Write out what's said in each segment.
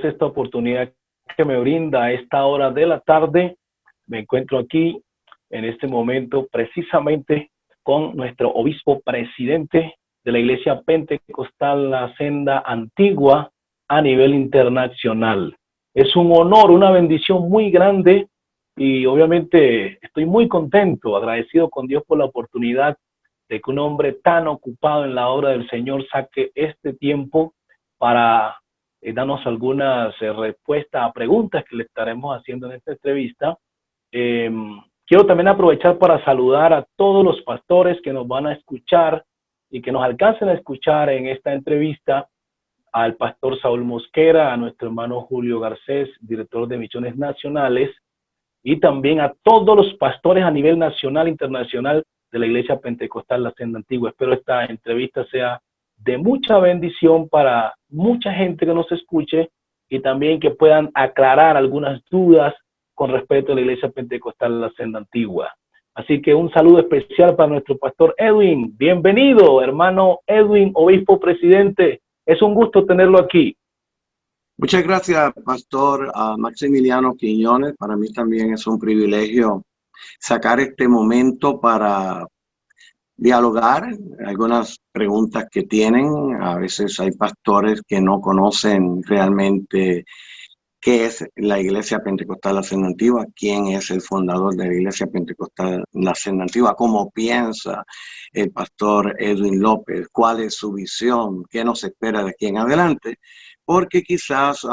Dios esta oportunidad que me brinda a esta hora de la tarde. Me encuentro aquí en este momento precisamente con nuestro obispo presidente de la Iglesia Pentecostal La Senda Antigua a nivel internacional. Es un honor, una bendición muy grande y obviamente estoy muy contento, agradecido con Dios por la oportunidad de que un hombre tan ocupado en la obra del Señor saque este tiempo para darnos algunas respuestas a preguntas que le estaremos haciendo en esta entrevista. Quiero también aprovechar para saludar a todos los pastores que nos van a escuchar y que nos alcancen a escuchar en esta entrevista, al pastor Saúl Mosquera, a nuestro hermano Julio Garcés, director de Misiones Nacionales, y también a todos los pastores a nivel nacional e internacional de la Iglesia Pentecostal La Senda Antigua. Espero esta entrevista sea de mucha bendición para mucha gente que nos escuche y también que puedan aclarar algunas dudas con respecto a la Iglesia Pentecostal La Senda Antigua. Así que un saludo especial para nuestro pastor Edwin. Bienvenido, hermano Edwin, obispo presidente. Es un gusto tenerlo aquí. Muchas gracias, pastor Maximiliano Quiñones. Para mí también es un privilegio sacar este momento para dialogar algunas preguntas que tienen. A veces hay pastores que no conocen realmente qué es la Iglesia Pentecostal La Senda Antigua, quién es el fundador de la Iglesia Pentecostal La Senda Antigua, cómo piensa el pastor Edwin López, cuál es su visión, qué nos espera de aquí en adelante, porque quizás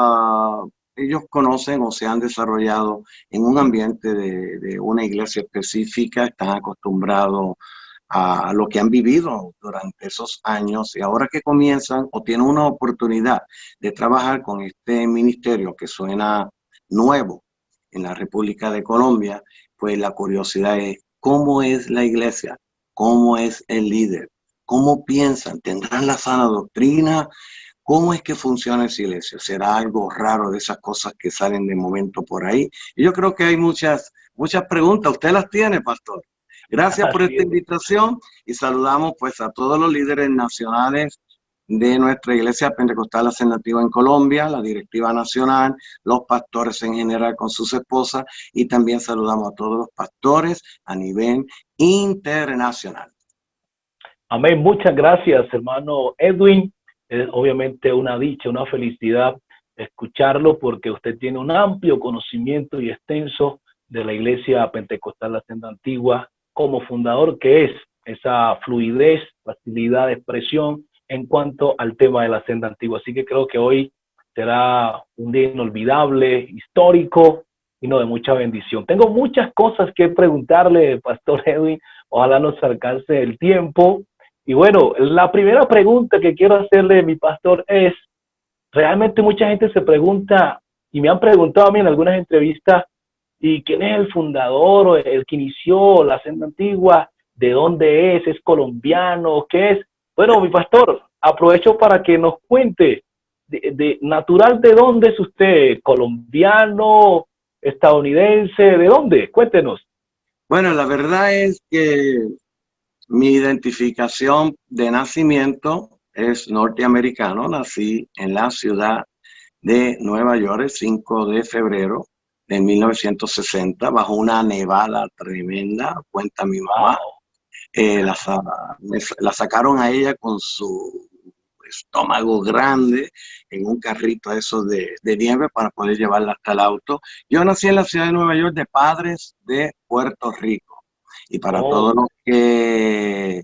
ellos conocen o se han desarrollado en un ambiente de una iglesia específica, están acostumbrados a lo que han vivido durante esos años y ahora que comienzan o tienen una oportunidad de trabajar con este ministerio que suena nuevo en la República de Colombia, pues la curiosidad es cómo es la iglesia, cómo es el líder, cómo piensan, tendrán la sana doctrina, cómo es que funciona esa iglesia, será algo raro de esas cosas que salen de momento por ahí. Y yo creo que hay muchas preguntas, usted las tiene, pastor. Gracias por esta invitación y saludamos pues a todos los líderes nacionales de nuestra Iglesia Pentecostal La Senda Antigua en Colombia, la directiva nacional, los pastores en general con sus esposas y también saludamos a todos los pastores a nivel internacional. Amén, muchas gracias, hermano Edwin. Es obviamente una dicha, una felicidad escucharlo porque usted tiene un amplio conocimiento y extenso de la Iglesia Pentecostal La Senda Antigua como fundador, que es esa fluidez, facilidad de expresión en cuanto al tema de la Senda Antigua. Así que creo que hoy será un día inolvidable, histórico y no de mucha bendición. Tengo muchas cosas que preguntarle, pastor Edwin. Ojalá nos alcance el tiempo. Y bueno, la primera pregunta que quiero hacerle, mi pastor, es, realmente mucha gente se pregunta, y me han preguntado a mí en algunas entrevistas, ¿y quién es el fundador o el que inició la Senda Antigua? ¿De dónde es? ¿Es colombiano? ¿Qué es? Bueno, mi pastor, aprovecho para que nos cuente, natural, ¿de dónde es usted? ¿Colombiano? ¿Estadounidense? ¿De dónde? Cuéntenos. Bueno, la verdad es que mi identificación de nacimiento es norteamericano. Nací en la ciudad de Nueva York el 5 de febrero de 1960 bajo una nevada tremenda, cuenta mi mamá. La sacaron a ella con su estómago grande en un carrito esos de nieve para poder llevarla hasta el auto. Yo nací en la ciudad de Nueva York de padres de Puerto Rico. Y para todos los que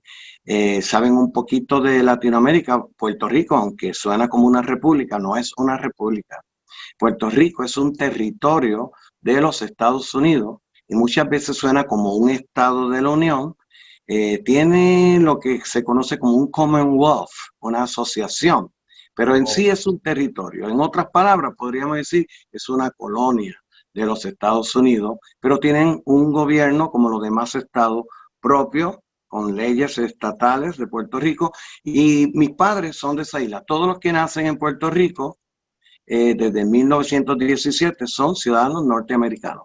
saben un poquito de Latinoamérica, Puerto Rico, aunque suena como una república, no es una república. Puerto Rico es un territorio de los Estados Unidos y muchas veces suena como un estado de la Unión. Tiene lo que se conoce como un Commonwealth, una asociación, pero en sí es un territorio. En otras palabras, podríamos decir que es una colonia de los Estados Unidos, pero tienen un gobierno como los demás estados propios, con leyes estatales de Puerto Rico, y mis padres son de esa isla. Todos los que nacen en Puerto Rico desde 1917 son ciudadanos norteamericanos.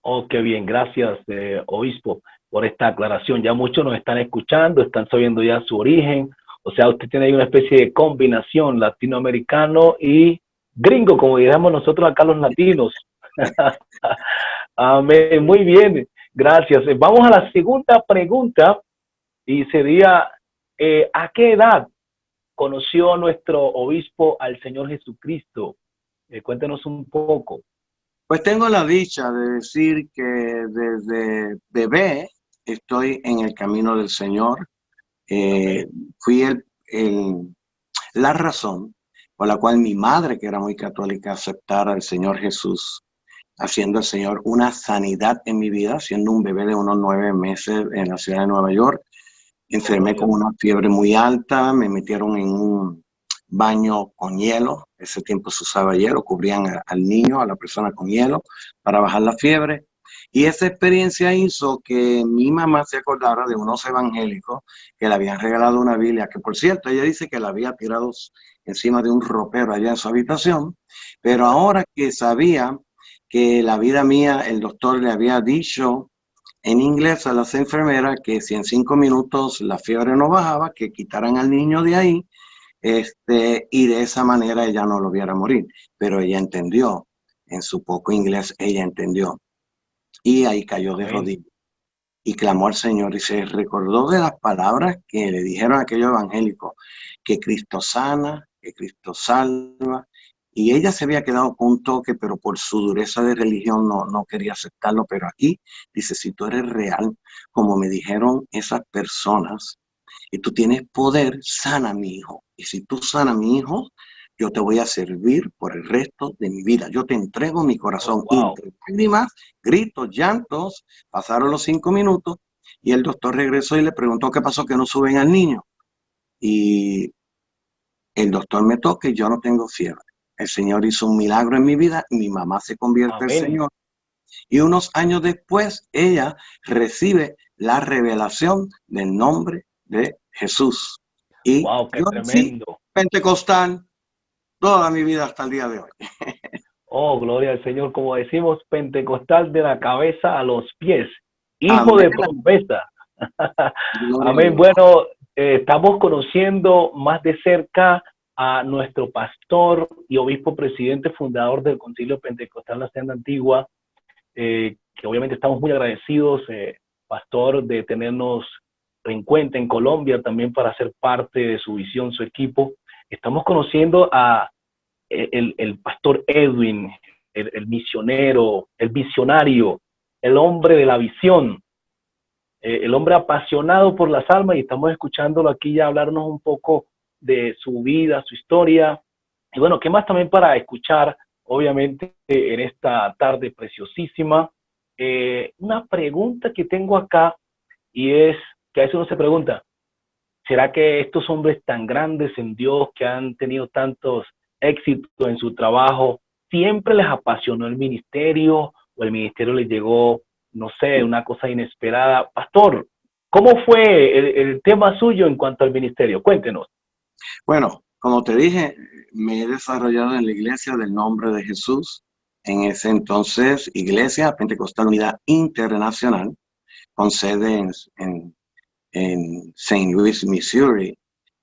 Oh, qué bien, gracias, obispo, por esta aclaración. Ya muchos nos están escuchando, están sabiendo ya su origen. O sea, usted tiene ahí una especie de combinación latinoamericano y gringo, como diríamos nosotros acá los latinos. Amén, muy bien, gracias. Vamos a la segunda pregunta y sería, ¿a qué edad conoció nuestro obispo al Señor Jesucristo? Cuéntenos un poco. Pues tengo la dicha de decir que desde bebé estoy en el camino del Señor. Fui la razón por la cual mi madre, que era muy católica, aceptara al Señor Jesús, haciendo el Señor una sanidad en mi vida, siendo un bebé de unos 9 meses en la ciudad de Nueva York. Enfermé con una fiebre muy alta, me metieron en un baño con hielo, ese tiempo se usaba hielo, cubrían al niño, a la persona con hielo para bajar la fiebre. Y esa experiencia hizo que mi mamá se acordara de unos evangélicos que le habían regalado una Biblia, que por cierto ella dice que la había tirado encima de un ropero allá en su habitación, pero ahora que sabía que la vida mía, el doctor le había dicho en inglés a las enfermeras que si en 5 minutos la fiebre no bajaba, que quitaran al niño de ahí, y de esa manera ella no lo viera morir. Pero ella entendió, en su poco inglés, ella entendió. Y ahí cayó de Amén. rodillas y clamó al Señor y se recordó de las palabras que le dijeron a aquellos evangélicos, que Cristo sana, que Cristo salva. Y ella se había quedado con un toque, pero por su dureza de religión no quería aceptarlo. Pero aquí dice, si tú eres real, como me dijeron esas personas, y tú tienes poder, sana a mi hijo. Y si tú sana a mi hijo, yo te voy a servir por el resto de mi vida. Yo te entrego mi Oh, corazón. Y wow. entre lágrimas, gritos, llantos, pasaron los 5 minutos y el doctor regresó y le preguntó qué pasó, que no suben al niño. Y el doctor me toca y yo no tengo fiebre. El Señor hizo un milagro en mi vida y mi mamá se convierte al Amén. Señor. Y unos años después, ella recibe la revelación del nombre de Jesús. Y Wow, qué yo nací tremendo. pentecostal toda mi vida hasta el día de hoy. Oh, gloria al Señor, como decimos, pentecostal de la cabeza a los pies, hijo Amén. de promesa. Gloria a Amén. Dios. Bueno, estamos conociendo más de cerca a nuestro pastor y obispo presidente fundador del Concilio Pentecostal La Senda Antigua, que obviamente estamos muy agradecidos, pastor, de tenernos en cuenta en Colombia también para ser parte de su visión, su equipo. Estamos conociendo a el pastor Edwin, el misionero, el visionario, el hombre de la visión, el hombre apasionado por las almas, y estamos escuchándolo aquí ya hablarnos un poco de su vida, su historia. Y bueno, ¿qué más también para escuchar, obviamente, en esta tarde preciosísima? Una pregunta que tengo acá, y es que a veces uno se pregunta, ¿será que estos hombres tan grandes en Dios, que han tenido tantos éxitos en su trabajo, siempre les apasionó el ministerio, o el ministerio les llegó, no sé, una cosa inesperada? Pastor, ¿cómo fue el tema suyo en cuanto al ministerio? Cuéntenos. Bueno, como te dije, me he desarrollado en la iglesia del nombre de Jesús. En ese entonces, Iglesia Pentecostal Unida Internacional, con sede en St. Louis, Missouri,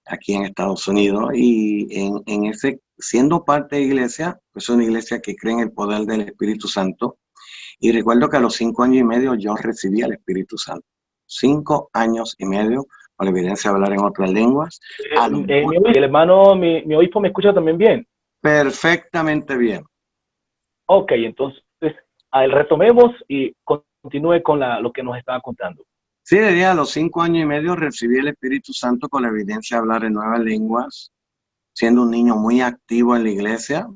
aquí en Estados Unidos. Y en ese, siendo parte de iglesia, pues es una iglesia que cree en el poder del Espíritu Santo. Y recuerdo que a los 5 años y medio yo recibí al Espíritu Santo. 5 años y medio, con la evidencia de hablar en otras lenguas. A los El hermano, mi obispo me escucha también bien. perfectamente bien. Ok, entonces, retomemos y continúe con lo que nos estaba contando. Sí, diría, a los 5 años y medio recibí el Espíritu Santo con la evidencia de hablar en nuevas lenguas, siendo un niño muy activo en la iglesia.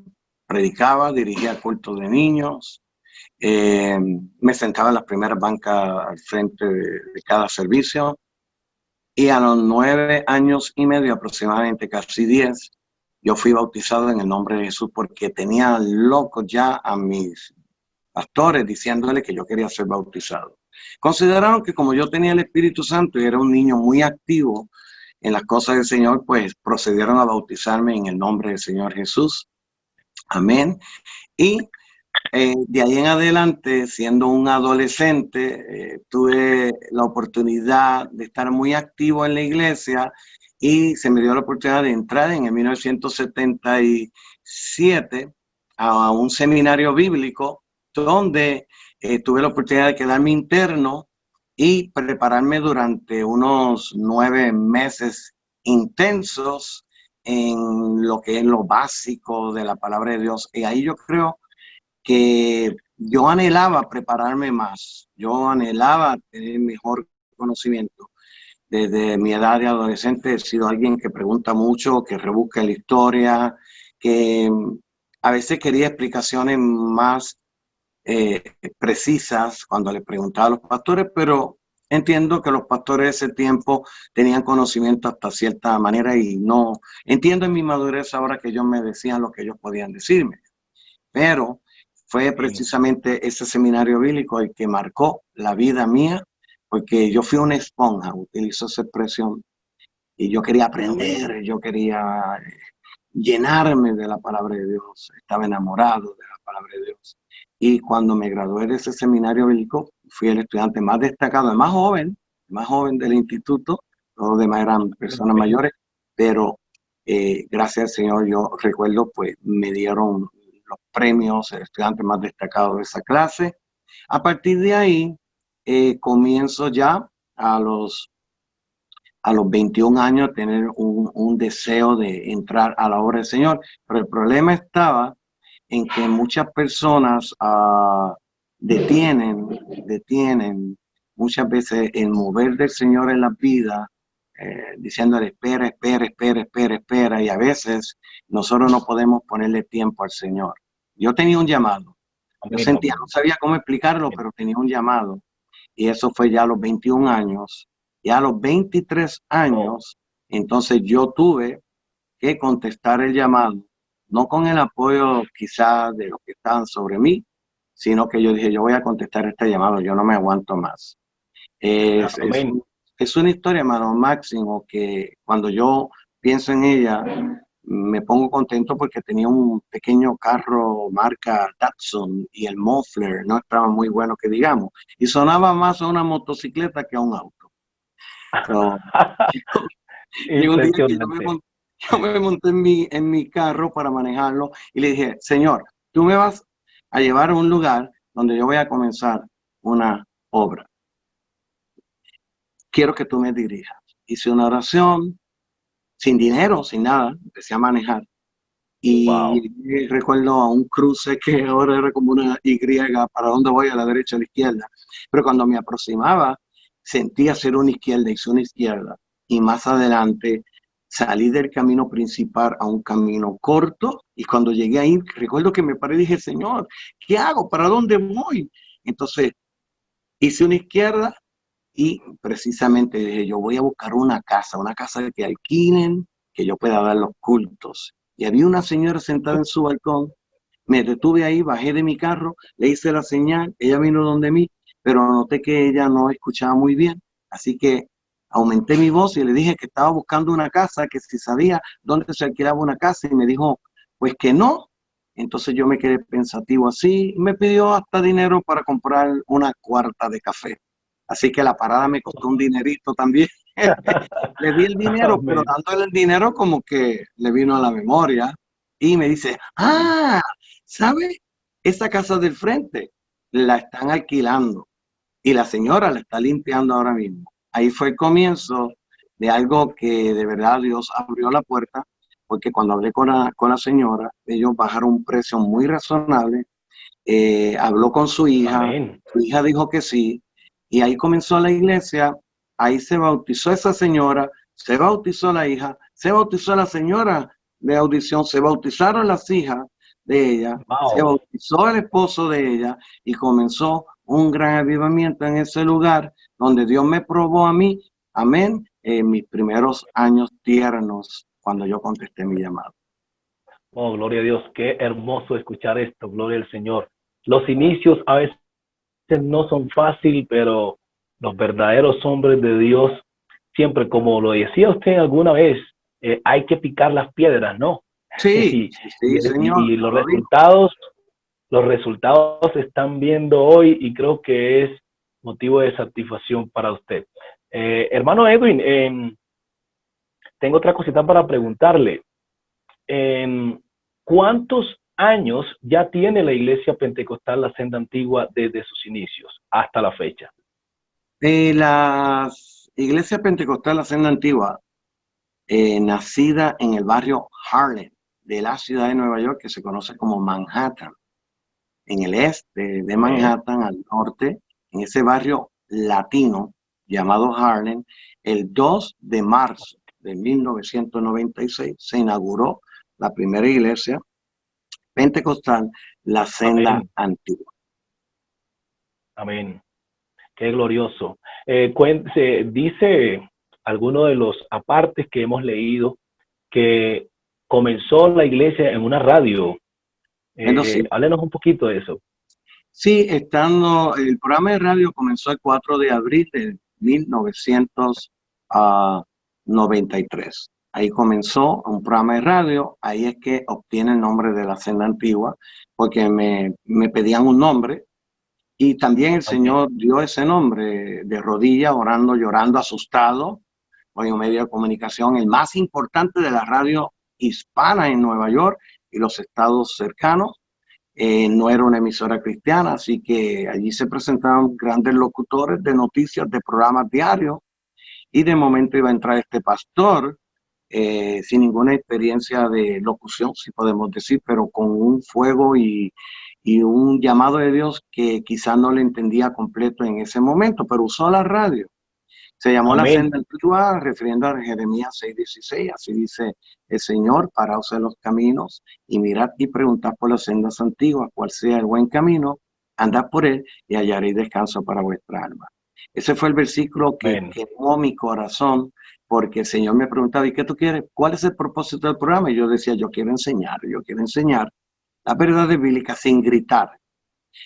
Predicaba, dirigía cultos de niños, me sentaba en las primeras bancas al frente de cada servicio. Y a los 9 años y medio, aproximadamente casi 10, yo fui bautizado en el nombre de Jesús porque tenía locos ya a mis pastores diciéndole que yo quería ser bautizado. Consideraron que como yo tenía el Espíritu Santo y era un niño muy activo en las cosas del Señor, pues procedieron a bautizarme en el nombre del Señor Jesús. Amén. Y de ahí en adelante, siendo un adolescente, tuve la oportunidad de estar muy activo en la iglesia y se me dio la oportunidad de entrar en el 1976 2007 a un seminario bíblico donde tuve la oportunidad de quedarme interno y prepararme durante unos 9 meses intensos en lo que es lo básico de la palabra de Dios. Y ahí yo creo que yo anhelaba prepararme más, yo anhelaba tener mejor conocimiento. Desde mi edad de adolescente he sido alguien que pregunta mucho, que rebusca la historia, que a veces quería explicaciones más precisas cuando le preguntaba a los pastores, pero entiendo que los pastores de ese tiempo tenían conocimiento hasta cierta manera y no entiendo en mi madurez ahora que ellos me decían lo que ellos podían decirme. Pero fue precisamente ese seminario bíblico el que marcó la vida mía, porque yo fui una esponja, utilizo esa expresión, y yo quería aprender, yo quería llenarme de la palabra de Dios, estaba enamorado de la palabra de Dios. Y cuando me gradué de ese seminario bíblico, fui el estudiante más destacado, el más joven del instituto, todos los demás eran personas mayores, pero gracias al Señor, yo recuerdo, pues me dieron los premios, el estudiante más destacado de esa clase. A partir de ahí, comienzo ya a los 21 años tener un deseo de entrar a la obra del Señor. Pero el problema estaba en que muchas personas detienen muchas veces el mover del Señor en la vida, diciéndole espera, espera, espera, espera, espera, y a veces nosotros no podemos ponerle tiempo al Señor. Yo tenía un llamado, yo sentía, no sabía cómo explicarlo, pero tenía un llamado, y eso fue ya a los 21 años. Ya a los 23 años, entonces yo tuve que contestar el llamado, no con el apoyo quizás de los que estaban sobre mí, sino que yo dije, yo voy a contestar este llamado, yo no me aguanto más. Es una historia, hermano Máximo, que cuando yo pienso en ella, me pongo contento porque tenía un pequeño carro marca Datsun y el muffler no estaba muy bueno que digamos, y sonaba más a una motocicleta que a un auto. So, llegó un día que yo me monté en mi carro para manejarlo y le dije, Señor, tú me vas a llevar a un lugar donde yo voy a comenzar una obra. Quiero que tú me dirijas. Hice una oración, sin dinero, sin nada, empecé a manejar. Y recuerdo a un cruce que ahora era como una Y, para dónde voy, a la derecha o a la izquierda. Pero cuando me aproximaba, sentía hacer una izquierda, hice una izquierda. Y más adelante salí del camino principal a un camino corto. Y cuando llegué ahí, recuerdo que me paré y dije, Señor, ¿qué hago? ¿Para dónde voy? Entonces hice una izquierda y precisamente dije, yo voy a buscar una casa que alquilen, que yo pueda dar los cultos. Y había una señora sentada en su balcón, me detuve ahí, bajé de mi carro, le hice la señal, ella vino donde mí, pero noté que ella no escuchaba muy bien, así que aumenté mi voz y le dije que estaba buscando una casa, que si sabía dónde se alquilaba una casa, y me dijo, pues que no. Entonces yo me quedé pensativo así, y me pidió hasta dinero para comprar una cuarta de café. Así que la parada me costó un dinerito también. Le di el dinero, pero dándole el dinero como que le vino a la memoria y me dice, ¿sabe? Esa casa del frente la están alquilando y la señora la está limpiando ahora mismo. Ahí fue el comienzo de algo que de verdad Dios abrió la puerta, porque cuando hablé con la señora, ellos bajaron un precio muy razonable, habló con su hija dijo que sí, y ahí comenzó la iglesia, ahí se bautizó esa señora, se bautizó la hija, se bautizó la señora de audición, se bautizaron las hijas de ella, se bautizó el esposo de ella y comenzó un gran avivamiento en ese lugar donde Dios me probó a mí, amén, en mis primeros años tiernos cuando yo contesté mi llamado. Oh, gloria a Dios, qué hermoso escuchar esto, gloria al Señor. Los inicios a veces no son fáciles, pero los verdaderos hombres de Dios, siempre, como lo decía usted alguna vez, hay que picar las piedras, ¿no? Sí, sí, señor. Y los resultados se están viendo hoy y creo que es motivo de satisfacción para usted. Hermano Edwin, tengo otra cosita para preguntarle. ¿cuántos años ya tiene la Iglesia Pentecostal La Senda Antigua desde sus inicios hasta la fecha? La Iglesia Pentecostal La Senda Antigua, nacida en el barrio Harlem de la ciudad de Nueva York, que se conoce como Manhattan, en el este de Manhattan, al norte, en ese barrio latino llamado Harlem, el 2 de marzo de 1996 se inauguró la primera iglesia pentecostal, La Senda Amén. Antigua. Amén. Qué glorioso. Dice alguno de los apartes que hemos leído que comenzó la iglesia en una radio. Bueno, sí. Háblenos un poquito de eso. Sí, el programa de radio comenzó el 4 de abril de 1993. Ahí comenzó un programa de radio, ahí es que obtiene el nombre de La Senda Antigua, porque me pedían un nombre, y también el Señor dio ese nombre de rodillas, orando, llorando, asustado, hoy un medio de comunicación, el más importante de la radio hispana en Nueva York y los estados cercanos. No era una emisora cristiana, así que allí se presentaban grandes locutores de noticias, de programas diarios, y de momento iba a entrar este pastor, sin ninguna experiencia de locución, si podemos decir, pero con un fuego y un llamado de Dios que quizás no le entendía completo en ese momento, pero usó la radio. Se llamó La Senda Antigua, refiriendo a Jeremías 6:16, así dice el Señor: paraos en los caminos y mirad y preguntad por las sendas antiguas, cuál sea el buen camino, andad por él y hallaréis descanso para vuestra alma. Ese fue el versículo que quemó mi corazón, porque el Señor me preguntaba: ¿y qué tú quieres? ¿Cuál es el propósito del programa? Y yo decía: yo quiero enseñar las verdades bíblicas sin gritar.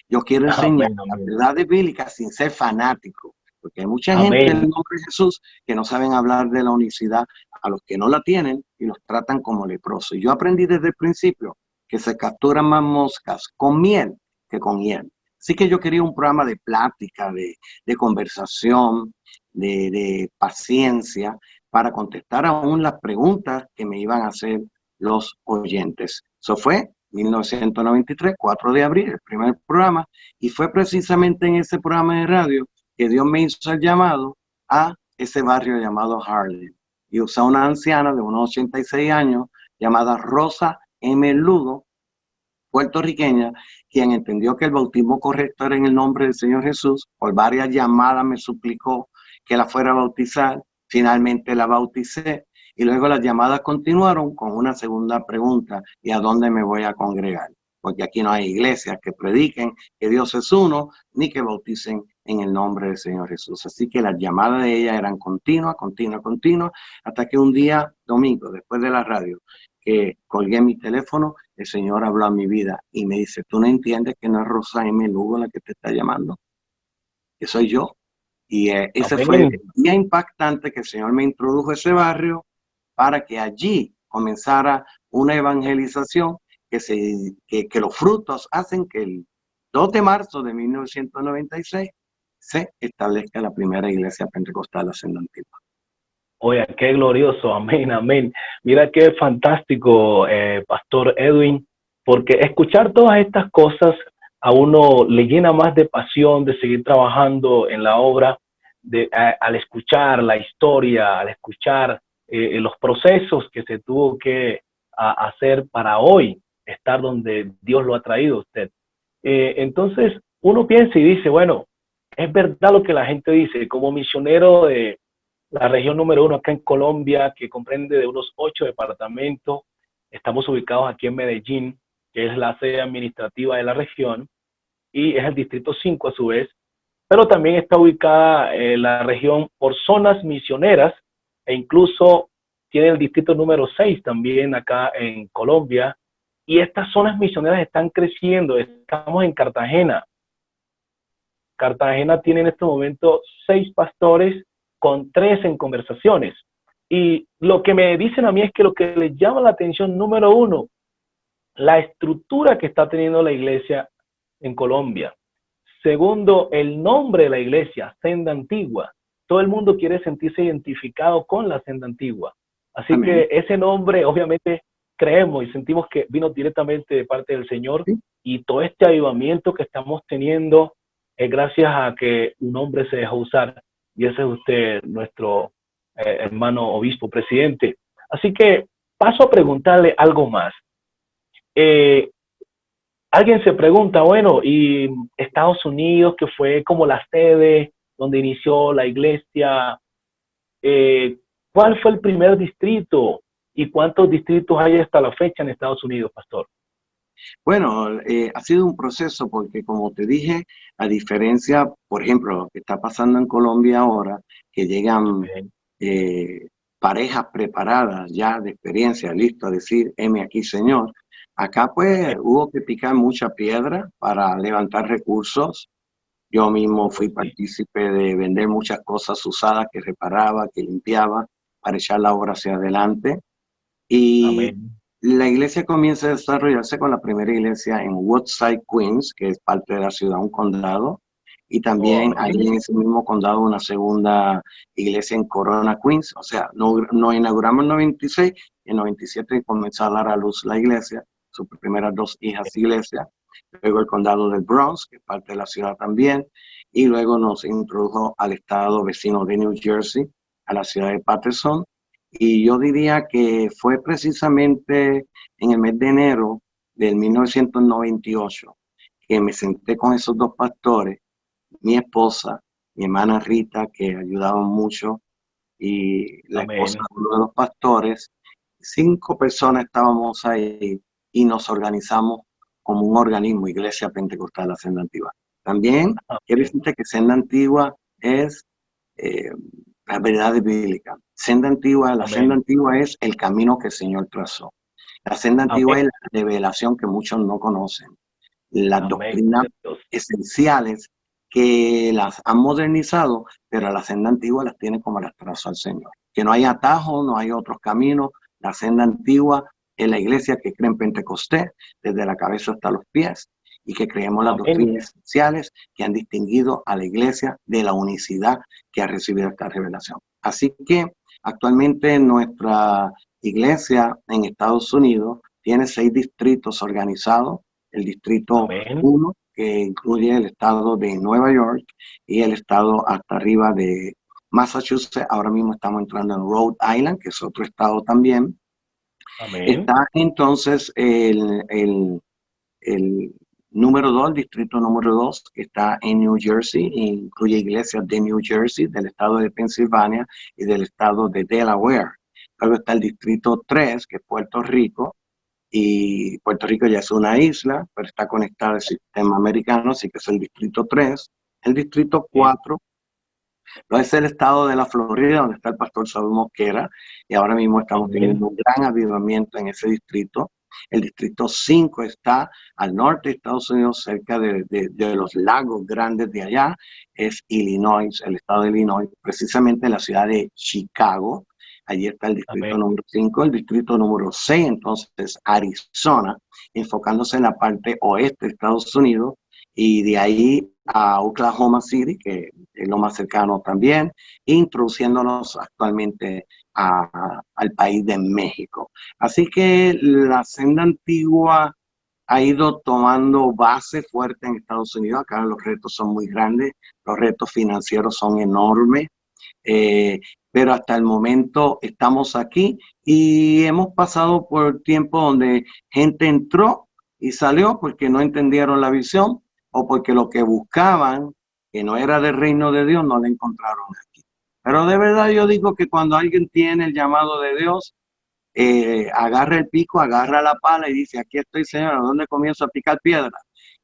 Yo quiero enseñar las verdades bíblicas sin ser fanático. Porque hay mucha gente en el nombre de Jesús que no saben hablar de la unicidad a los que no la tienen y los tratan como leprosos. Y yo aprendí desde el principio que se capturan más moscas con miel que con hiel. Así que yo quería un programa de plática, de conversación, de paciencia, para contestar aún las preguntas que me iban a hacer los oyentes. Eso fue 1993, 4 de abril, el primer programa, y fue precisamente en ese programa de radio que Dios me hizo el llamado a ese barrio llamado Harlem. Y usé a una anciana de unos 86 años llamada Rosa M. Lugo, puertorriqueña, quien entendió que el bautismo correcto era en el nombre del Señor Jesús. Por varias llamadas me suplicó que la fuera a bautizar. Finalmente la bauticé, y luego las llamadas continuaron con una segunda pregunta: ¿y a dónde me voy a congregar? Porque aquí no hay iglesias que prediquen que Dios es uno, ni que bauticen en el nombre del Señor Jesús. Así que las llamadas de ella eran continuas, hasta que un día, domingo, después de la radio, que colgué mi teléfono, el Señor habló a mi vida y me dice: ¿tú no entiendes que no es Rosa M. Lugo la que te está llamando? Que soy yo. Y ese fue el día impactante que el Señor me introdujo a ese barrio, para que allí comenzara una evangelización que los frutos hacen que el 2 de marzo de 1996 se establezca la primera iglesia pentecostal La Senda Antigua. Oye, qué glorioso, amén, amén. Mira qué fantástico, Pastor Edwin, porque escuchar todas estas cosas a uno le llena más de pasión de seguir trabajando en la obra, al escuchar la historia, al escuchar los procesos que se tuvo que hacer para hoy estar donde Dios lo ha traído a usted. Entonces, uno piensa y dice, bueno, es verdad lo que la gente dice. Como misionero de la región número 1 acá en Colombia, que comprende de unos 8 departamentos, estamos ubicados aquí en Medellín, que es la sede administrativa de la región, y es el distrito 5 a su vez, pero también está ubicada la región por zonas misioneras, e incluso tiene el distrito número 6 también acá en Colombia, y estas zonas misioneras están creciendo. Estamos en Cartagena. Cartagena tiene en este momento 6 pastores con 3 en conversaciones. Y lo que me dicen a mí es que lo que les llama la atención, número 1, la estructura que está teniendo la iglesia en Colombia. Segundo, el nombre de la iglesia, Senda Antigua. Todo el mundo quiere sentirse identificado con la Senda Antigua. Así que ese nombre obviamente creemos y sentimos que vino directamente de parte del Señor, Sí. y todo este avivamiento que estamos teniendo es gracias a que un hombre se dejó usar, y ese es usted, nuestro hermano obispo presidente. Así que paso a preguntarle algo más. Eh, Alguien se pregunta, bueno, y Estados Unidos, que fue como la sede donde inició la iglesia, eh, ¿cuál fue el primer distrito y cuántos distritos hay hasta la fecha en Estados Unidos, pastor? Bueno, ha sido un proceso porque, como te dije, a diferencia, por ejemplo, lo que está pasando en Colombia ahora, que llegan Amén. eh, parejas preparadas ya de experiencia, listo a decir, heme aquí, Señor. Acá pues hubo que picar mucha piedra para levantar recursos. Yo mismo fui Sí. partícipe de vender muchas cosas usadas que reparaba, que limpiaba, para echar la obra hacia adelante. Y Amén. la iglesia comienza a desarrollarse con la primera iglesia en Woodside, Queens, que es parte de la ciudad, un condado. Y Oh, también ahí amén. en ese mismo condado una segunda iglesia en Corona, Queens. O sea, no inauguramos en 96, en 97 comenzó a dar a luz la iglesia, sus primeras dos hijas iglesias. Luego el condado del Bronx, que es parte de la ciudad también. Y luego nos introdujo al estado vecino de New Jersey, a la ciudad de Paterson. Y yo diría que fue precisamente en el mes de enero del 1998 que me senté con esos dos pastores, mi esposa, mi hermana Rita, que ayudaban mucho, y la esposa Amén. de uno de los pastores. 5 personas estábamos ahí y nos organizamos como un organismo, Iglesia Pentecostal La Senda Antigua. También quiero Amén. decirte que Senda Antigua es eh, la verdad bíblica. Senda Antigua, la senda Amén. antigua es el camino que el Señor trazó. La senda antigua es Amén. la revelación que muchos no conocen, las Amén. doctrinas Gloria a Dios. esenciales que las han modernizado, pero la senda antigua las tiene como las trazó el Señor. Que no hay atajos, no hay otros caminos. La senda antigua es la iglesia que cree en Pentecostés, desde la cabeza hasta los pies, y que creemos las Amén. doctrinas esenciales que han distinguido a la iglesia de la unicidad que ha recibido esta revelación. Así que actualmente nuestra iglesia en Estados Unidos tiene 6 distritos organizados. El distrito Amén. 1, que incluye el estado de Nueva York y el estado hasta arriba de Massachusetts. Ahora mismo estamos entrando en Rhode Island, que es otro estado también. Amén. Está entonces el número 2, el distrito número 2, que está en New Jersey, incluye iglesias de New Jersey, del estado de Pensilvania y del estado de Delaware. Luego está el distrito 3, que es Puerto Rico, y Puerto Rico ya es una isla, pero está conectada al sistema americano, así que es el distrito 3. El distrito Sí. 4 es el estado de la Florida, donde está el pastor Saúl Mosquera, y ahora mismo estamos Amén. teniendo un gran avivamiento en ese distrito. El distrito 5 está al norte de Estados Unidos, cerca de los lagos grandes de allá, es Illinois, el estado de Illinois, precisamente en la ciudad de Chicago. Allí está el distrito Amén. número 5, el distrito número 6, entonces Arizona, enfocándose en la parte oeste de Estados Unidos, y de ahí a Oklahoma City, que es lo más cercano también, introduciéndonos actualmente al país de México. Así que la senda antigua ha ido tomando base fuerte en Estados Unidos. Acá los retos son muy grandes, los retos financieros son enormes, eh, pero hasta el momento estamos aquí y hemos pasado por tiempo donde gente entró y salió porque no entendieron la visión o porque lo que buscaban, que no era del reino de Dios, no lo encontraron aquí. Pero de verdad yo digo que cuando alguien tiene el llamado de Dios, agarra el pico, agarra la pala y dice, aquí estoy, Señor, ¿a dónde comienzo a picar piedra?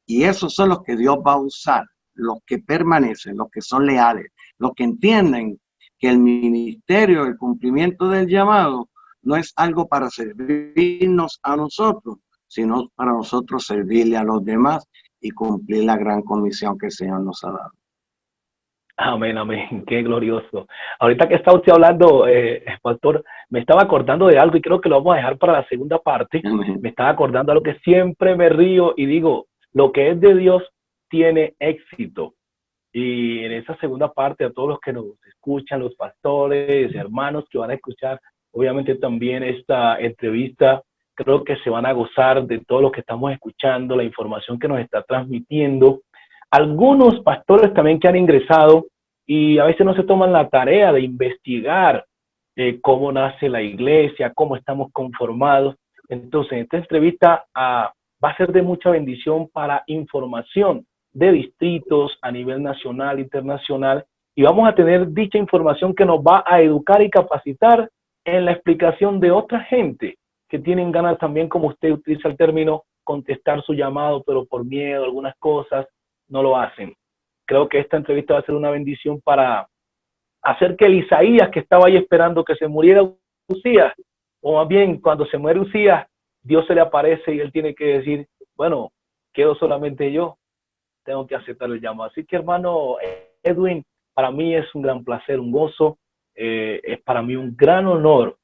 Y esos son los que Dios va a usar, los que permanecen, los que son leales, los que entienden que el ministerio, el cumplimiento del llamado, no es algo para servirnos a nosotros, sino para nosotros servirle a los demás y cumplir la gran comisión que el Señor nos ha dado. Amén, amén, qué glorioso. Ahorita que está usted hablando, pastor, me estaba acordando de algo y creo que lo vamos a dejar para la segunda parte. Amén. Me estaba acordando de algo que siempre me río y digo, lo que es de Dios tiene éxito. Y en esa segunda parte, a todos los que nos escuchan, los pastores, hermanos que van a escuchar, obviamente también esta entrevista, Creo que se van a gozar de todo lo que estamos escuchando, la información que nos está transmitiendo. Algunos pastores también que han ingresado y a veces no se toman la tarea de investigar cómo nace la iglesia, cómo estamos conformados. Entonces, esta entrevista va a ser de mucha bendición para información de distritos a nivel nacional, internacional, y vamos a tener dicha información que nos va a educar y capacitar en la explicación de otra gente que tienen ganas también, como usted utiliza el término, contestar su llamado, pero por miedo, algunas cosas, no lo hacen. Creo que esta entrevista va a ser una bendición para hacer que el Isaías, que estaba ahí esperando que se muriera Usías, o más bien cuando se muere Usías, Dios se le aparece y él tiene que decir, bueno, quedo solamente yo, tengo que aceptar el llamado. Así que, hermano Edwin, para mí es un gran placer, un gozo, es para mí un gran honor,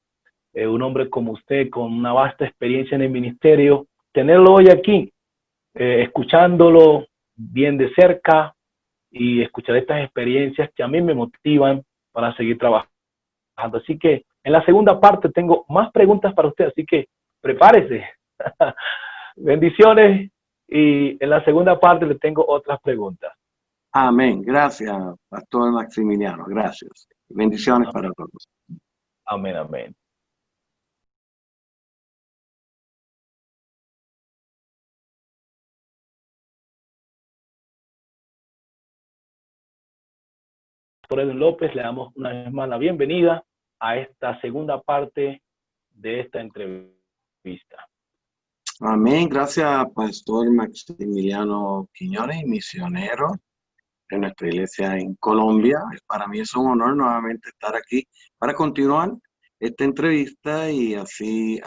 un hombre como usted, con una vasta experiencia en el ministerio, tenerlo hoy aquí, escuchándolo bien de cerca y escuchar estas experiencias que a mí me motivan para seguir trabajando. Así que en la segunda parte tengo más preguntas para usted, así que prepárese. Bendiciones, y en la segunda parte le tengo otras preguntas. Amén. Gracias, Pastor Maximiliano. Gracias. Bendiciones para todos. Amén, amén. Pastor Edwin López, le damos una vez más la bienvenida a esta segunda parte de esta entrevista. Amén. Gracias, Pastor Maximiliano Quiñones, misionero de nuestra iglesia en Colombia. Para mí es un honor nuevamente estar aquí para continuar esta entrevista y así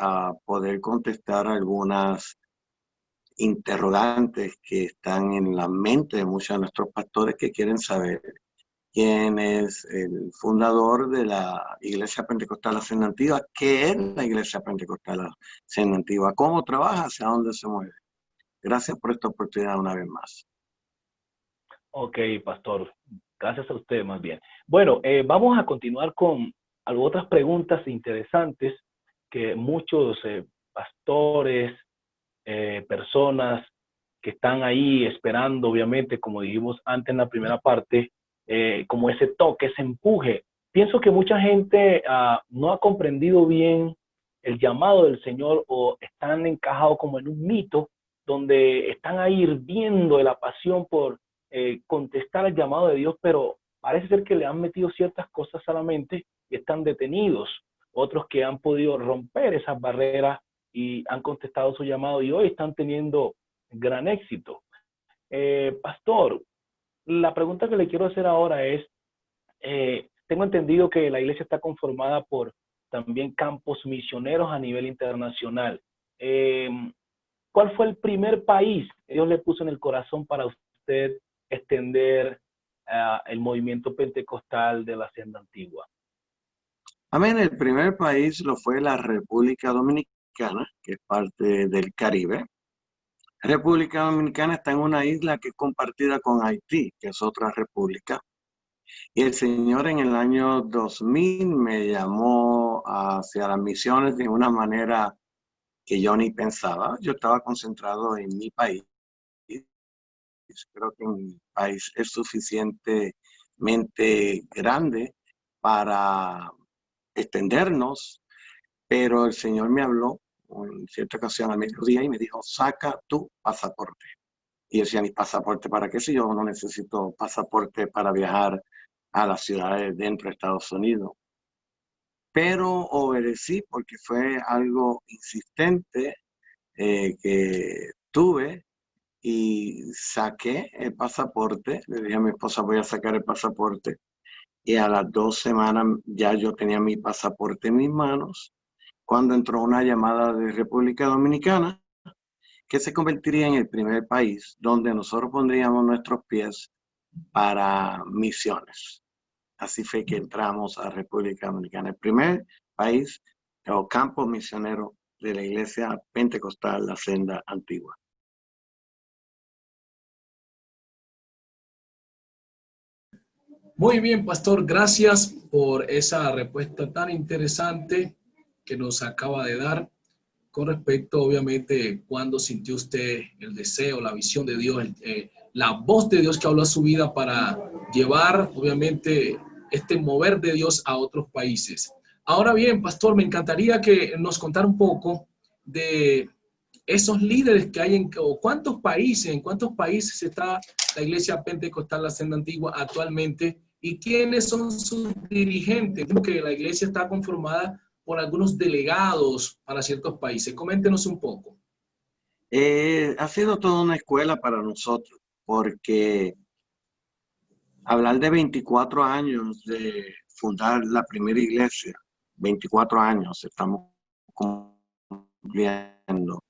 poder contestar algunas interrogantes que están en la mente de muchos de nuestros pastores que quieren saber quién es el fundador de la Iglesia Pentecostal Ascenda Antigua, qué es la Iglesia Pentecostal Ascenda Antigua, cómo trabaja, hacia dónde se mueve. Gracias por esta oportunidad una vez más. Ok, pastor. Gracias a usted, más bien. Bueno, vamos a continuar con otras preguntas interesantes que muchos pastores, personas que están ahí esperando, obviamente, como dijimos antes en la primera parte, como ese toque, ese empuje. Pienso que mucha gente no ha comprendido bien el llamado del Señor o están encajados como en un mito donde están ahí hirviendo de la pasión por contestar al llamado de Dios, pero parece ser que le han metido ciertas cosas a la mente y están detenidos. Otros que han podido romper esas barreras y han contestado su llamado y hoy están teniendo gran éxito. Pastor, la pregunta que le quiero hacer ahora es, tengo entendido que la iglesia está conformada por también campos misioneros a nivel internacional. ¿Cuál fue el primer país que Dios le puso en el corazón para usted extender el movimiento pentecostal de la Hacienda Antigua? Amén. El primer país lo fue la República Dominicana, que es parte del Caribe. República Dominicana está en una isla que es compartida con Haití, que es otra república. Y el Señor en el año 2000 me llamó hacia las misiones de una manera que yo ni pensaba. Yo estaba concentrado en mi país. Creo que mi país es suficientemente grande para extendernos, pero el Señor me habló en cierta ocasión al mediodía y me dijo, saca tu pasaporte. Y yo decía, ¿mi pasaporte para qué? Si yo no necesito pasaporte para viajar a las ciudades dentro de Estados Unidos. Pero obedecí porque fue algo insistente que tuve y saqué el pasaporte. Le dije a mi esposa, voy a sacar el pasaporte. Y a las 2 semanas ya yo tenía mi pasaporte en mis manos cuando entró una llamada de República Dominicana que se convertiría en el primer país donde nosotros pondríamos nuestros pies para misiones. Así fue que entramos a República Dominicana, el primer país o campo misionero de la Iglesia Pentecostal, la Senda Antigua. Muy bien, pastor, gracias por esa respuesta tan interesante que nos acaba de dar. con respecto, obviamente, cuando sintió usted el deseo, la visión de Dios, la voz de Dios que habló a su vida para llevar, obviamente, este mover de Dios a otros países. Ahora bien, pastor, me encantaría que nos contara un poco de esos líderes que hay o en cuántos países está la Iglesia Pentecostal La Senda Antigua actualmente y quiénes son sus dirigentes. Porque la iglesia está conformada por algunos delegados para ciertos países. Coméntenos un poco. Ha sido toda una escuela para nosotros, porque hablar de 24 años de fundar la primera iglesia, 24 años estamos cumpliendo.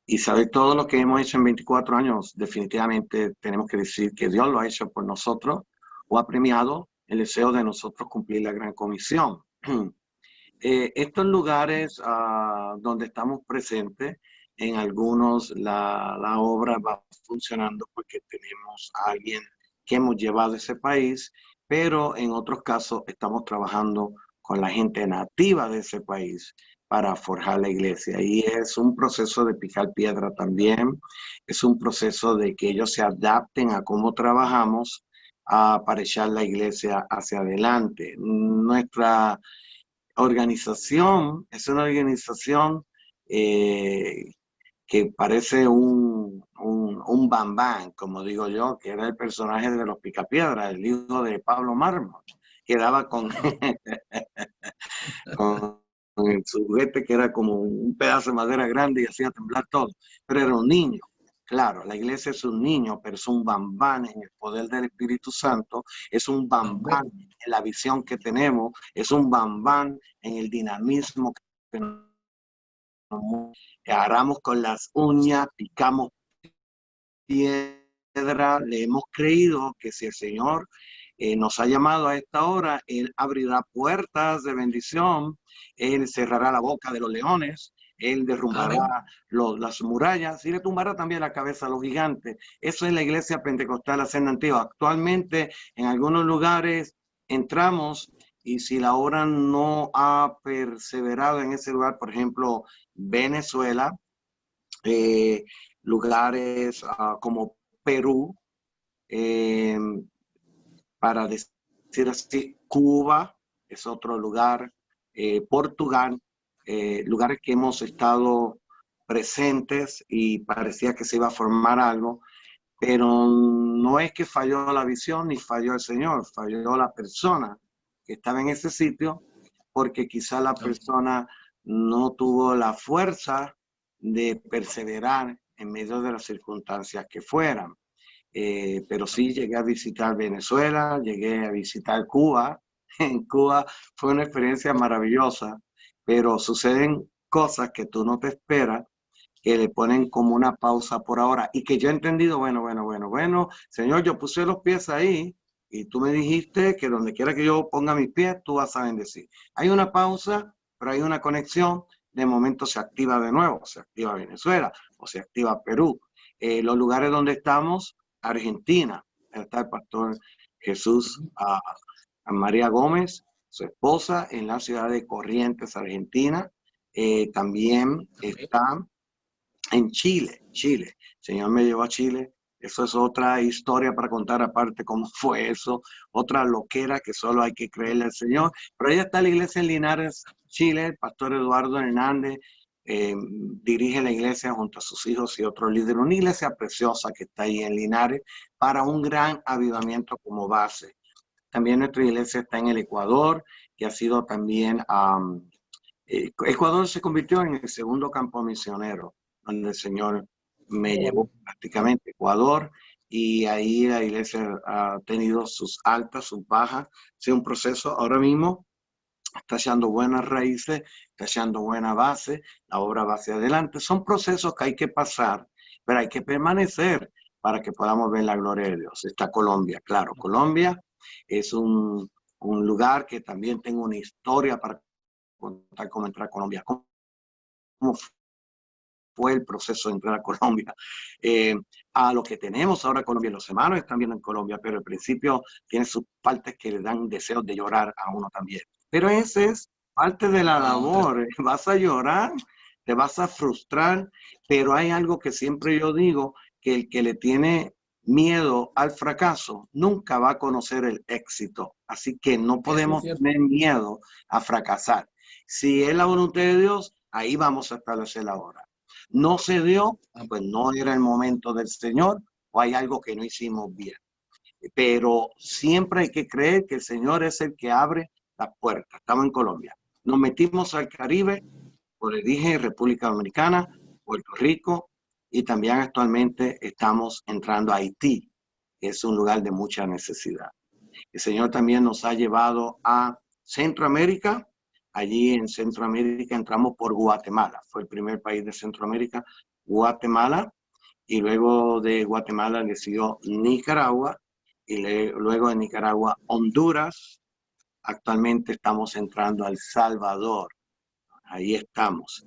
Y saber todo lo que hemos hecho en 24 años, definitivamente tenemos que decir que Dios lo ha hecho por nosotros o ha premiado el deseo de nosotros cumplir la gran comisión. Estos lugares donde estamos presentes, en algunos la obra va funcionando porque tenemos a alguien que hemos llevado a ese país, pero en otros casos estamos trabajando con la gente nativa de ese país para forjar la iglesia. Y es un proceso de picar piedra también, es un proceso de que ellos se adapten a cómo trabajamos para echar la iglesia hacia adelante. Nuestra organización es una organización que parece un bambán, como digo yo, que era el personaje de los Picapiedras, el hijo de Pablo Mármol, que daba con, con su juguete que era como un pedazo de madera grande y hacía temblar todo, pero era un niño. Claro, la iglesia es un niño, pero es un bambán en el poder del Espíritu Santo, es un bambán en la visión que tenemos, es un bambán en el dinamismo que aramos con las uñas, picamos piedra, le hemos creído que si el Señor nos ha llamado a esta hora, Él abrirá puertas de bendición, Él cerrará la boca de los leones, Él derrumbará las murallas y le tumbará también la cabeza a los gigantes. Eso es la iglesia pentecostal La Senda Antigua. Actualmente en algunos lugares entramos y si la obra no ha perseverado en ese lugar, por ejemplo, Venezuela, lugares como Perú, para decir así, Cuba es otro lugar, Portugal, lugares que hemos estado presentes y parecía que se iba a formar algo, pero no es que falló la visión ni falló el Señor, falló la persona que estaba en ese sitio, porque quizá la persona no tuvo la fuerza de perseverar en medio de las circunstancias que fueran. Pero sí llegué a visitar Venezuela, llegué a visitar Cuba. En Cuba fue una experiencia maravillosa, pero suceden cosas que tú no te esperas, que le ponen como una pausa por ahora y que yo he entendido, bueno, Señor, yo puse los pies ahí y tú me dijiste que donde quiera que yo ponga mis pies, tú vas a bendecir. Hay una pausa, pero hay una conexión, de momento se activa de nuevo, se activa Venezuela o se activa Perú. Los lugares donde estamos, Argentina, está el pastor Jesús a María Gómez, su esposa, en la ciudad de Corrientes, Argentina. También está en Chile. El Señor me llevó a Chile. Eso es otra historia para contar aparte cómo fue eso, otra loquera que solo hay que creerle al Señor. Pero ahí está la iglesia en Linares, Chile, el pastor Eduardo Hernández dirige la iglesia junto a sus hijos y otros líderes, una iglesia preciosa que está ahí en Linares para un gran avivamiento como base. También nuestra iglesia está en el Ecuador, que ha sido también, Ecuador se convirtió en el segundo campo misionero donde el Señor me llevó prácticamente a Ecuador, y ahí la iglesia ha tenido sus altas, sus bajas. Es un proceso ahora mismo, está echando buenas raíces, está echando buena base, la obra va hacia adelante. Son procesos que hay que pasar, pero hay que permanecer para que podamos ver la gloria de Dios. Está Colombia, claro. Colombia es un lugar que también tengo una historia para contar cómo entrar a Colombia, cómo fue el proceso de entrar a Colombia. A lo que tenemos ahora Colombia, los hermanos están viendo en Colombia, pero al principio tiene sus partes que le dan deseos de llorar a uno también. Pero ese es parte de la labor. Vas a llorar, te vas a frustrar, pero hay algo que siempre yo digo, que el que le tiene miedo al fracaso nunca va a conocer el éxito. Así que no podemos tener miedo a fracasar. Si es la voluntad de Dios, ahí vamos a establecer la obra. No se dio, pues no era el momento del Señor, o hay algo que no hicimos bien. Pero siempre hay que creer que el Señor es el que abre las puertas. Estamos en Colombia. Nos metimos al Caribe, como les dije, República Dominicana, Puerto Rico, y también actualmente estamos entrando a Haití, que es un lugar de mucha necesidad. El Señor también nos ha llevado a Centroamérica. Allí en Centroamérica entramos por Guatemala. Fue el primer país de Centroamérica, Guatemala. Y luego de Guatemala le siguió Nicaragua. Y luego de Nicaragua, Honduras. Actualmente estamos entrando a El Salvador. Ahí estamos.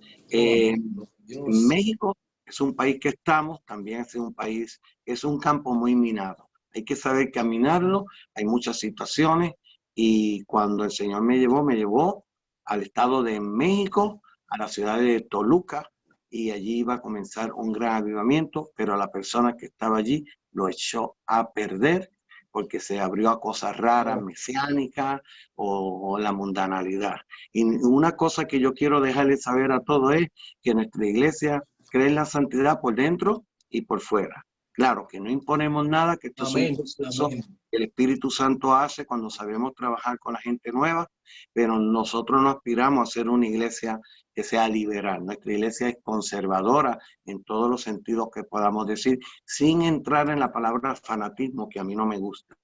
México es un país que estamos, también es un país, es un campo muy minado. Hay que saber caminarlo, hay muchas situaciones y cuando el Señor me llevó al estado de México, a la ciudad de Toluca, y allí iba a comenzar un gran avivamiento, pero la persona que estaba allí lo echó a perder porque se abrió a cosas raras, mesiánicas o la mundanalidad. Y una cosa que yo quiero dejarles saber a todos es que nuestra iglesia cree en la santidad por dentro y por fuera. Claro, que no imponemos nada, que esto es un proceso que el Espíritu Santo hace cuando sabemos trabajar con la gente nueva, pero nosotros no aspiramos a ser una iglesia que sea liberal. Nuestra iglesia es conservadora en todos los sentidos que podamos decir, sin entrar en la palabra fanatismo, que a mí no me gusta,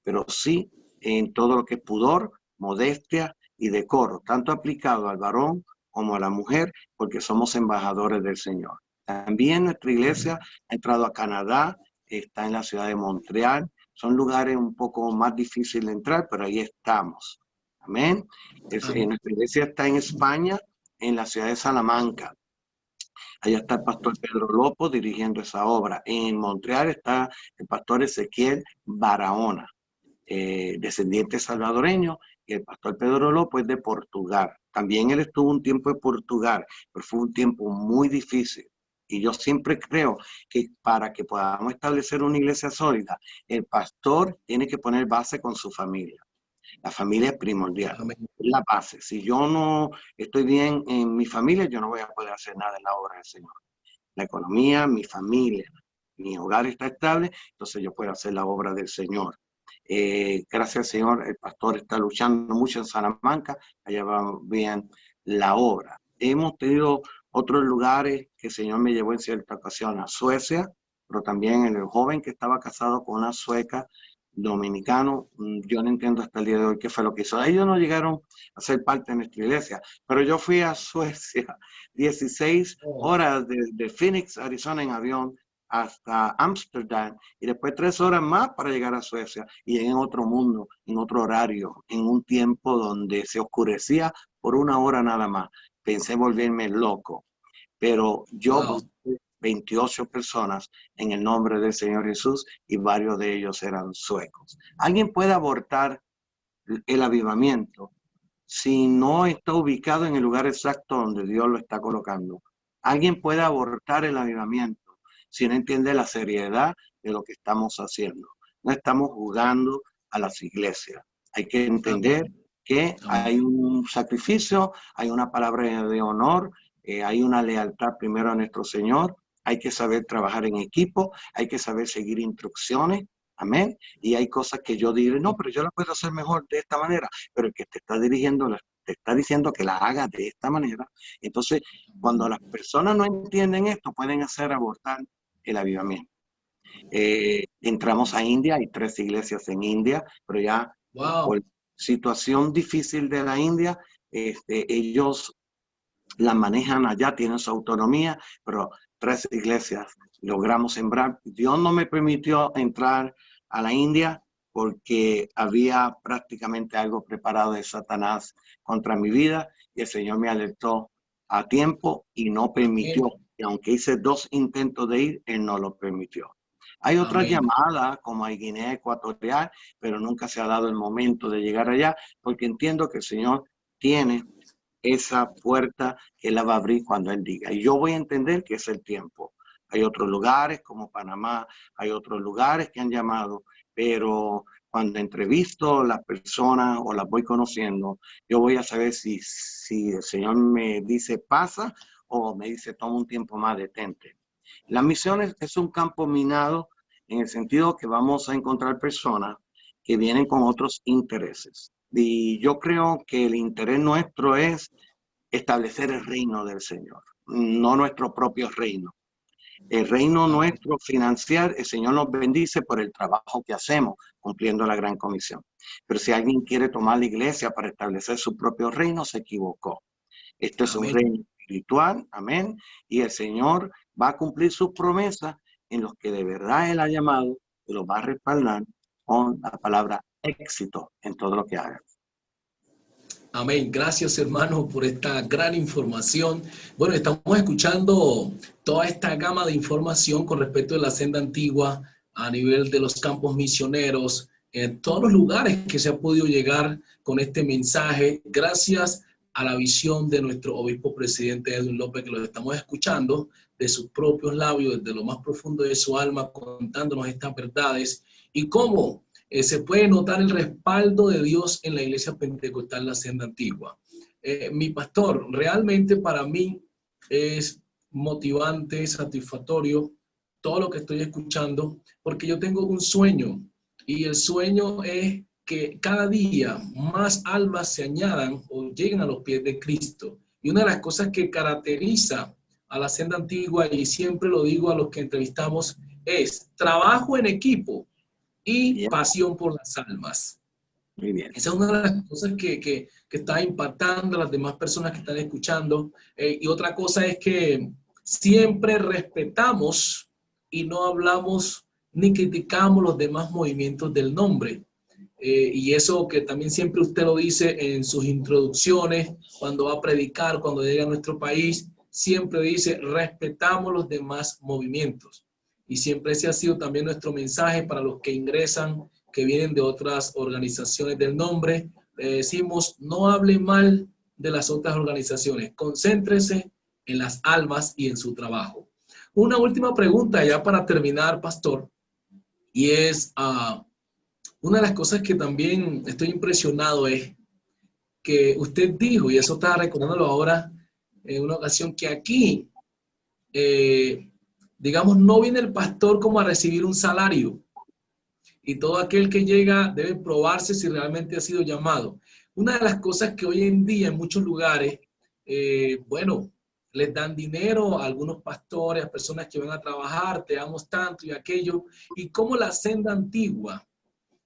pero sí en todo lo que es pudor, modestia y decoro, tanto aplicado al varón como a la mujer, porque somos embajadores del Señor. También nuestra iglesia ha entrado a Canadá, está en la ciudad de Montreal. Son lugares un poco más difíciles de entrar, pero ahí estamos. Amén. Nuestra iglesia está en España, en la ciudad de Salamanca. Allá está el pastor Pedro Lopo dirigiendo esa obra. En Montreal está el pastor Ezequiel Barahona, descendiente salvadoreño, y el pastor Pedro Lopo es de Portugal. También él estuvo un tiempo en Portugal, pero fue un tiempo muy difícil. Y yo siempre creo que para que podamos establecer una iglesia sólida, el pastor tiene que poner base con su familia. La familia es primordial, es la base. Si yo no estoy bien en mi familia, yo no voy a poder hacer nada en la obra del Señor. La economía, mi familia, mi hogar está estable, entonces yo puedo hacer la obra del Señor. Gracias al Señor, el pastor está luchando mucho en Salamanca, allá va bien la obra. Hemos tenido otros lugares que el Señor me llevó en cierta ocasión a Suecia, pero también el joven que estaba casado con una sueca dominicano, yo no entiendo hasta el día de hoy qué fue lo que hizo. Ellos no llegaron a ser parte de nuestra iglesia, pero yo fui a Suecia 16 horas de Phoenix, Arizona en avión hasta Ámsterdam y después 3 horas más para llegar a Suecia y en otro mundo, en otro horario, en un tiempo donde se oscurecía por 1 hora nada más. Pensé volverme loco, pero yo 28 personas en el nombre del Señor Jesús y varios de ellos eran suecos. ¿Alguien puede abortar el avivamiento si no está ubicado en el lugar exacto donde Dios lo está colocando? ¿Alguien puede abortar el avivamiento si no entiende la seriedad de lo que estamos haciendo? No estamos jugando a las iglesias. Hay que entender que hay un sacrificio, hay una palabra de honor, hay una lealtad primero a nuestro Señor. Hay que saber trabajar en equipo, hay que saber seguir instrucciones, amén. Y hay cosas que yo diré, no, pero yo la puedo hacer mejor de esta manera, pero el que te está dirigiendo te está diciendo que la hagas de esta manera. Entonces, cuando las personas no entienden esto, pueden hacer abortar el avivamiento. Entramos a India, hay 3 iglesias en India, pero ya por situación difícil de la India, ellos la manejan allá, tienen su autonomía, pero 3 iglesias logramos sembrar. Dios no me permitió entrar a la India porque había prácticamente algo preparado de Satanás contra mi vida y el Señor me alertó a tiempo y no permitió. Y aunque hice 2 intentos de ir, Él no lo permitió. Hay otras llamadas como a Guinea Ecuatorial, pero nunca se ha dado el momento de llegar allá porque entiendo que el Señor tiene esa puerta que Él la va a abrir cuando Él diga. Y yo voy a entender que es el tiempo. Hay otros lugares como Panamá, hay otros lugares que han llamado, pero cuando entrevisto a las personas o las voy conociendo, yo voy a saber si el Señor me dice pasa o me dice toma un tiempo más, detente. Las misiones es un campo minado en el sentido que vamos a encontrar personas que vienen con otros intereses. Y yo creo que el interés nuestro es establecer el reino del Señor, no nuestro propio reino. El reino Amén. nuestro financiar, el Señor nos bendice por el trabajo que hacemos cumpliendo la gran comisión. Pero si alguien quiere tomar la iglesia para establecer su propio reino, se equivocó. Esto es un Amén. reino espiritual, amén, y el Señor va a cumplir sus promesas en los que de verdad Él ha llamado y los va a respaldar con la palabra éxito en todo lo que haga. Amén. Gracias, hermano, por esta gran información. Bueno, estamos escuchando toda esta gama de información con respecto a la senda antigua a nivel de los campos misioneros, en todos los lugares que se ha podido llegar con este mensaje, gracias a la visión de nuestro obispo presidente Edwin López, que lo estamos escuchando de sus propios labios, desde lo más profundo de su alma, contándonos estas verdades y cómo se puede notar el respaldo de Dios en la iglesia pentecostal La Senda Antigua. Mi pastor, realmente para mí es motivante, satisfactorio todo lo que estoy escuchando, porque yo tengo un sueño y el sueño es que cada día más almas se añadan o lleguen a los pies de Cristo. Y una de las cosas que caracteriza a La Senda Antigua, y siempre lo digo a los que entrevistamos, es trabajo en equipo y Bien, pasión por las almas. muy bien. Esa es una de las cosas que está impactando a las demás personas que están escuchando. Y otra cosa es que siempre respetamos y no hablamos ni criticamos los demás movimientos del nombre. Y eso que también siempre usted lo dice en sus introducciones, cuando va a predicar, cuando llega a nuestro país, siempre dice, respetamos los demás movimientos. Y siempre ese ha sido también nuestro mensaje para los que ingresan, que vienen de otras organizaciones del nombre. Le decimos, no hable mal de las otras organizaciones, concéntrese en las almas y en su trabajo. Una última pregunta ya para terminar, pastor, y es, una de las cosas que también estoy impresionado es que usted dijo, y eso estaba recordándolo ahora en una ocasión, que aquí, digamos, no viene el pastor como a recibir un salario, y todo aquel que llega debe probarse si realmente ha sido llamado. Una de las cosas que hoy en día en muchos lugares, bueno, les dan dinero a algunos pastores, a personas que van a trabajar, te damos tanto y aquello, y como la senda antigua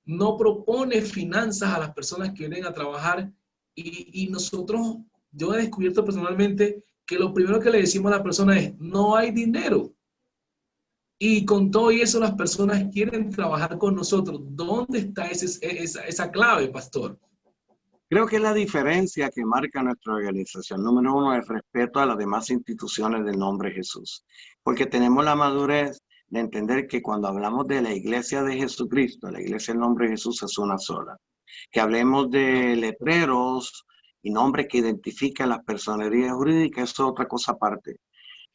no propone finanzas a las personas que vienen a trabajar y nosotros, yo he descubierto personalmente que lo primero que le decimos a la persona es, no hay dinero. Y con todo y eso las personas quieren trabajar con nosotros. ¿Dónde está esa clave, pastor? Creo que es la diferencia que marca nuestra organización. Número uno, el respeto a las demás instituciones del nombre de Jesús. Porque tenemos la madurez de entender que cuando hablamos de la iglesia de Jesucristo, la iglesia del nombre de Jesús es una sola. Que hablemos de letreros y nombres que identifican las personerías jurídicas, eso es otra cosa aparte.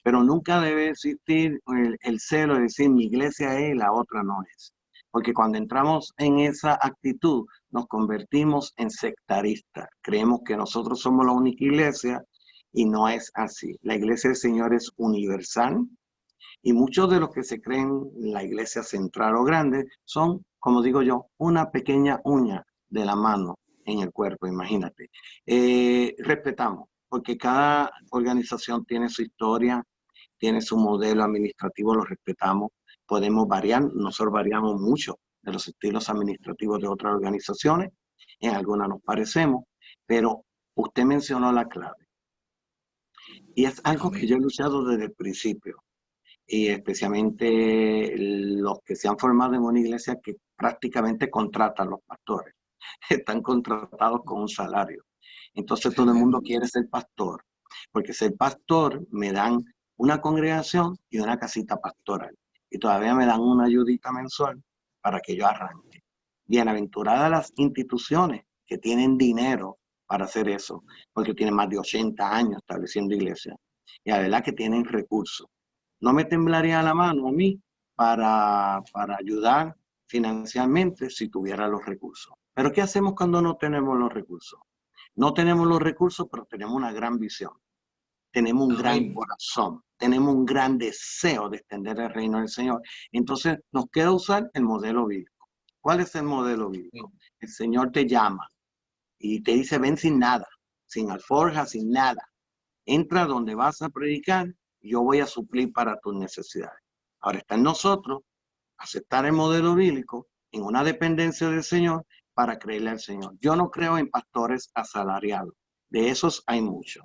Pero nunca debe existir el celo de decir mi iglesia es y la otra no es. Porque cuando entramos en esa actitud, nos convertimos en sectaristas. Creemos que nosotros somos la única iglesia y no es así. La iglesia del Señor es universal y muchos de los que se creen la iglesia central o grande son, como digo yo, una pequeña uña de la mano en el cuerpo, imagínate. Respetamos, porque cada organización tiene su historia, tiene su modelo administrativo, lo respetamos, podemos variar, nosotros variamos mucho de los estilos administrativos de otras organizaciones, en algunas nos parecemos, pero usted mencionó la clave. Y es algo que Amén. yo he luchado desde el principio, y especialmente los que se han formado en una iglesia que prácticamente contratan a los pastores, están contratados con un salario. Entonces todo el mundo quiere ser pastor, porque ser pastor me dan una congregación y una casita pastoral. Y todavía me dan una ayudita mensual para que yo arranque. Bienaventuradas las instituciones que tienen dinero para hacer eso, porque tienen más de 80 años estableciendo iglesias. Y la verdad que tienen recursos. No me temblaría la mano a mí para ayudar financieramente si tuviera los recursos. Pero ¿qué hacemos cuando no tenemos los recursos? No tenemos los recursos, pero tenemos una gran visión. Tenemos un gran corazón. Tenemos un gran deseo de extender el reino del Señor. Entonces nos queda usar el modelo bíblico. ¿Cuál es el modelo bíblico? El Señor te llama y te dice, ven sin nada, sin alforja, sin nada. Entra donde vas a predicar y yo voy a suplir para tus necesidades. Ahora está en nosotros aceptar el modelo bíblico en una dependencia del Señor para creerle al Señor. Yo no creo en pastores asalariados. De esos hay muchos.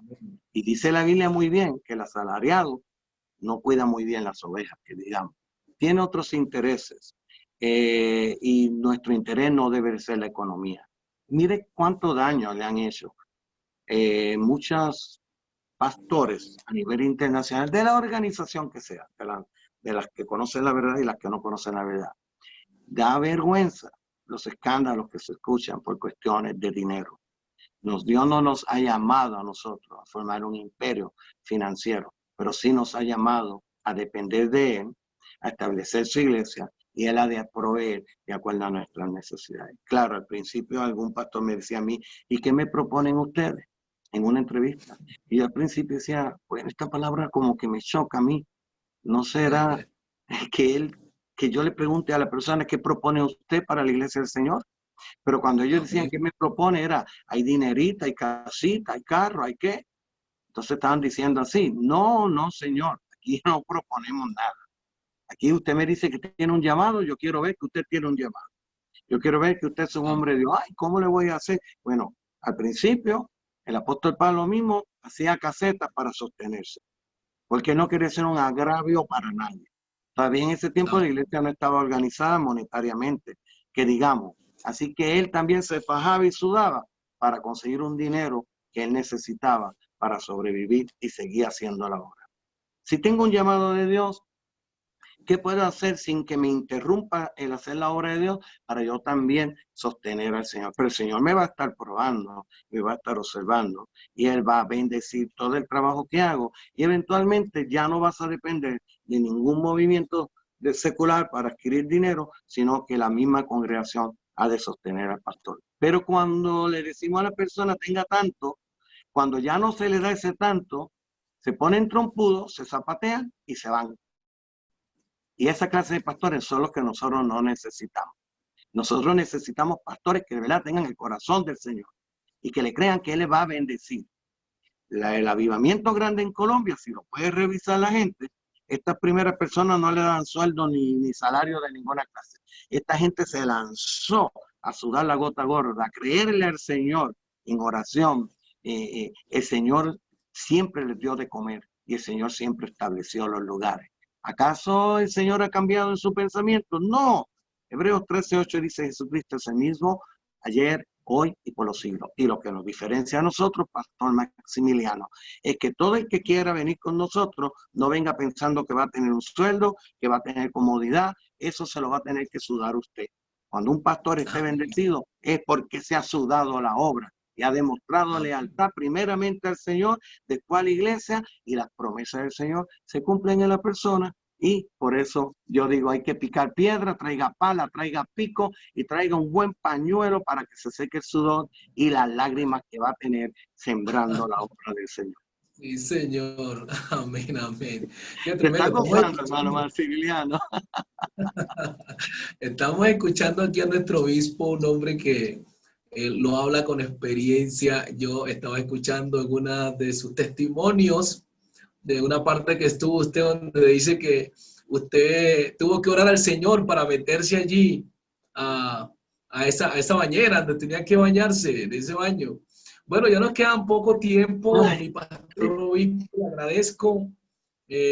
Y dice la Biblia muy bien que el asalariado no cuida muy bien las ovejas, que digamos. Tiene otros intereses. Y nuestro interés no debe ser la economía. Mire cuánto daño le han hecho muchos pastores a nivel internacional, de la organización que sea, de las que conocen la verdad y las que no conocen la verdad. Da vergüenza los escándalos que se escuchan por cuestiones de dinero. Dios no nos ha llamado a nosotros a formar un imperio financiero, pero sí nos ha llamado a depender de Él, a establecer su iglesia, y Él ha de proveer de acuerdo a nuestras necesidades. Claro, al principio algún pastor me decía a mí, ¿y qué me proponen ustedes? En una entrevista. Y yo al principio decía, bueno, esta palabra como que me choca a mí. ¿No será que yo le pregunte a la persona qué propone usted para la iglesia del Señor? Pero cuando ellos decían qué me propone era, hay dinerita, hay casita, hay carro, hay qué. Entonces estaban diciendo así, no, señor, aquí no proponemos nada. Aquí usted me dice que tiene un llamado, yo quiero ver que usted tiene un llamado. Yo quiero ver que usted es un hombre de Dios. Ay, ¿cómo le voy a hacer? Bueno, al principio, el apóstol Pablo mismo hacía casetas para sostenerse, porque no quería ser un agravio para nadie. Todavía en ese tiempo la iglesia no estaba organizada monetariamente, que digamos. Así que él también se fajaba y sudaba para conseguir un dinero que él necesitaba para sobrevivir y seguir haciendo la obra. Si tengo un llamado de Dios, ¿qué puedo hacer sin que me interrumpa el hacer la obra de Dios para yo también sostener al Señor? Pero el Señor me va a estar probando, me va a estar observando y Él va a bendecir todo el trabajo que hago y eventualmente ya no vas a depender de ningún movimiento secular para adquirir dinero, sino que la misma congregación ha de sostener al pastor. Pero cuando le decimos a la persona tenga tanto, cuando ya no se le da ese tanto, se ponen trompudos, se zapatean y se van. Y esa clase de pastores son los que nosotros no necesitamos. Nosotros necesitamos pastores que de verdad tengan el corazón del Señor y que le crean que Él les va a bendecir. El avivamiento grande en Colombia, si lo puede revisar la gente, estas primeras personas no le dan sueldo ni salario de ninguna clase. Esta gente se lanzó a sudar la gota gorda, a creerle al Señor en oración. El Señor siempre les dio de comer y el Señor siempre estableció los lugares. ¿Acaso el Señor ha cambiado en su pensamiento? No. Hebreos 13:8 dice Jesucristo es el mismo ayer, hoy y por los siglos. Y lo que nos diferencia a nosotros, Pastor Maximiliano, es que todo el que quiera venir con nosotros no venga pensando que va a tener un sueldo, que va a tener comodidad. Eso se lo va a tener que sudar usted. Cuando un pastor esté bendecido es porque se ha sudado la obra y ha demostrado lealtad primeramente al Señor, después a la iglesia, y las promesas del Señor se cumplen en la persona. Y por eso yo digo, hay que picar piedra, traiga pala, traiga pico y traiga un buen pañuelo para que se seque el sudor y las lágrimas que va a tener sembrando la obra del Señor. Sí, Señor. Amén, amén. Qué Te está tremendo. gozando, hermano Maximiliano. Estamos escuchando aquí a nuestro obispo, un hombre que lo habla con experiencia. Yo estaba escuchando en una de sus testimonios, de una parte que estuvo usted donde dice que usted tuvo que orar al Señor para meterse allí a esa bañera donde tenía que bañarse, de ese baño. Bueno, ya nos queda poco tiempo. Mi pastor obispo, le agradezco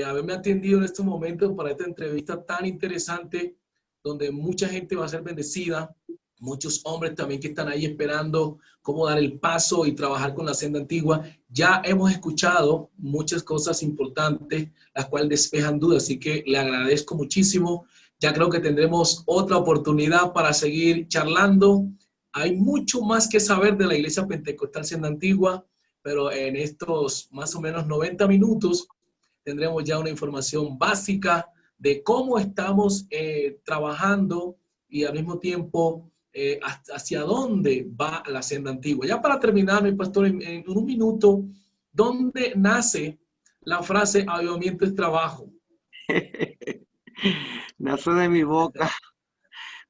haberme atendido en estos momentos para esta entrevista tan interesante, donde mucha gente va a ser bendecida, muchos hombres también que están ahí esperando cómo dar el paso y trabajar con la senda antigua. Ya hemos escuchado muchas cosas importantes, las cuales despejan dudas, así que le agradezco muchísimo. Ya creo que tendremos otra oportunidad para seguir charlando Hay mucho más que saber de la Iglesia Pentecostal Senda Antigua, pero en estos más o menos 90 minutos tendremos ya una información básica de cómo estamos trabajando y al mismo tiempo hacia dónde va la Senda Antigua. Ya para terminar, mi pastor, en un minuto, ¿dónde nace la frase avivamiento es trabajo? Nace de mi boca,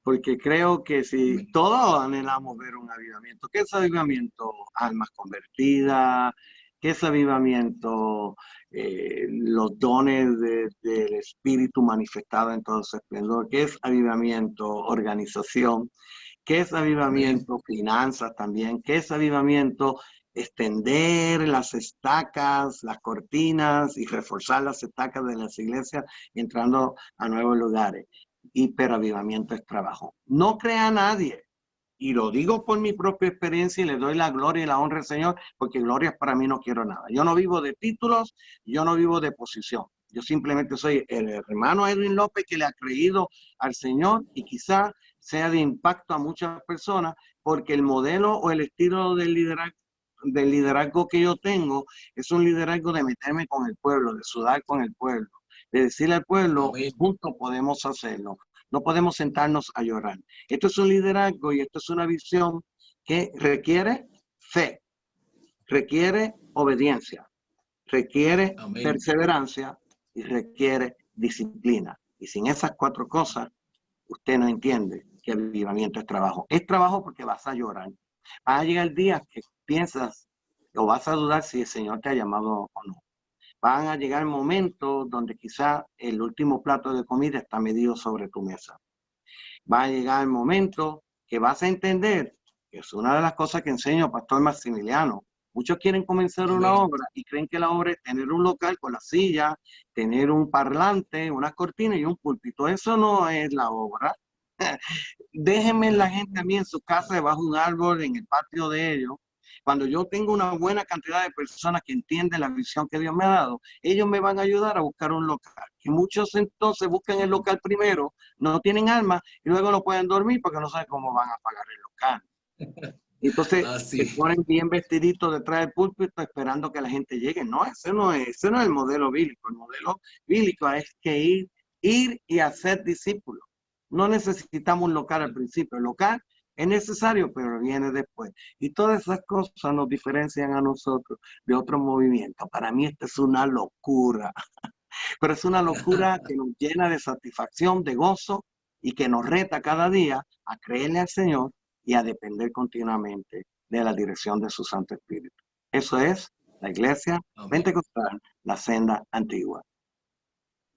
porque creo que si Amén. todos anhelamos ver un avivamiento, ¿qué es avivamiento? Almas convertidas, ¿qué es avivamiento? Los dones del Espíritu manifestado en todo su esplendor, ¿qué es avivamiento? Organización, ¿qué es Amén. avivamiento? Finanzas también, ¿qué es avivamiento? Extender las estacas, las cortinas y reforzar las estacas de las iglesias entrando a nuevos lugares. Hiperavivamiento es trabajo. No crea a nadie. Y lo digo por mi propia experiencia y le doy la gloria y la honra al Señor, porque gloria para mí no quiero nada. Yo no vivo de títulos, yo no vivo de posición. Yo simplemente soy el hermano Edwin López que le ha creído al Señor y quizá sea de impacto a muchas personas porque el modelo o el estilo del liderazgo que yo tengo es un liderazgo de meterme con el pueblo, de sudar con el pueblo, de decirle al pueblo, Amén. juntos podemos hacerlo. No podemos sentarnos a llorar. Esto es un liderazgo y esto es una visión que requiere fe, requiere obediencia, requiere Amén. perseverancia y requiere disciplina. Y sin esas cuatro cosas, usted no entiende que el avivamiento es trabajo. Es trabajo porque vas a llorar. Va a llegar días que piensas o vas a dudar si el Señor te ha llamado o no. Van a llegar momentos donde quizá el último plato de comida está medido sobre tu mesa. Va a llegar el momento que vas a entender, que es una de las cosas que enseño Pastor Maximiliano. Muchos quieren comenzar una Amén. obra y creen que la obra es tener un local con la silla, tener un parlante, unas cortinas y un púlpito. Eso no es la obra. Déjenme la gente a mí en su casa debajo de un árbol, en el patio de ellos. Cuando yo tengo una buena cantidad de personas que entienden la visión que Dios me ha dado, ellos me van a ayudar a buscar un local. Que muchos entonces buscan el local primero, no tienen alma y luego no pueden dormir porque no saben cómo van a pagar el local. Entonces se Así. ponen bien vestiditos detrás del púlpito esperando que la gente llegue. No, ese no es el modelo bíblico. El modelo bíblico es que ir y hacer discípulos. No necesitamos un local al principio. El local es necesario, pero viene después. Y todas esas cosas nos diferencian a nosotros de otros movimientos. Para mí esta es una locura, pero es una locura que nos llena de satisfacción, de gozo y que nos reta cada día a creerle al Señor y a depender continuamente de la dirección de su Santo Espíritu. Eso es la Iglesia Amén. Pentecostal, la Senda Antigua.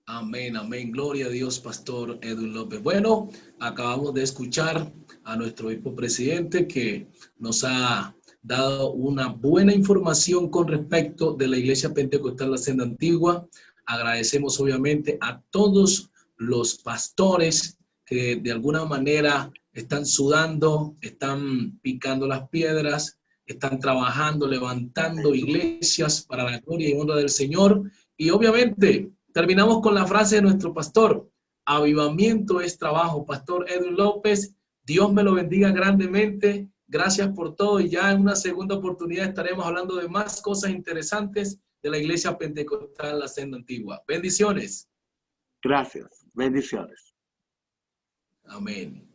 Amén, amén. Gloria a Dios, Pastor Edwin López. Bueno, acabamos de escuchar a nuestro obispo presidente que nos ha dado una buena información con respecto de la Iglesia Pentecostal La Senda Antigua. Agradecemos obviamente a todos los pastores que de alguna manera están sudando, están picando las piedras, están trabajando, levantando iglesias para la gloria y honra del Señor. Y obviamente terminamos con la frase de nuestro pastor: avivamiento es trabajo. Pastor Edwin López, Dios me lo bendiga grandemente. Gracias por todo y ya en una segunda oportunidad estaremos hablando de más cosas interesantes de la Iglesia Pentecostal La Senda Antigua. Bendiciones. Gracias. Bendiciones. Amén.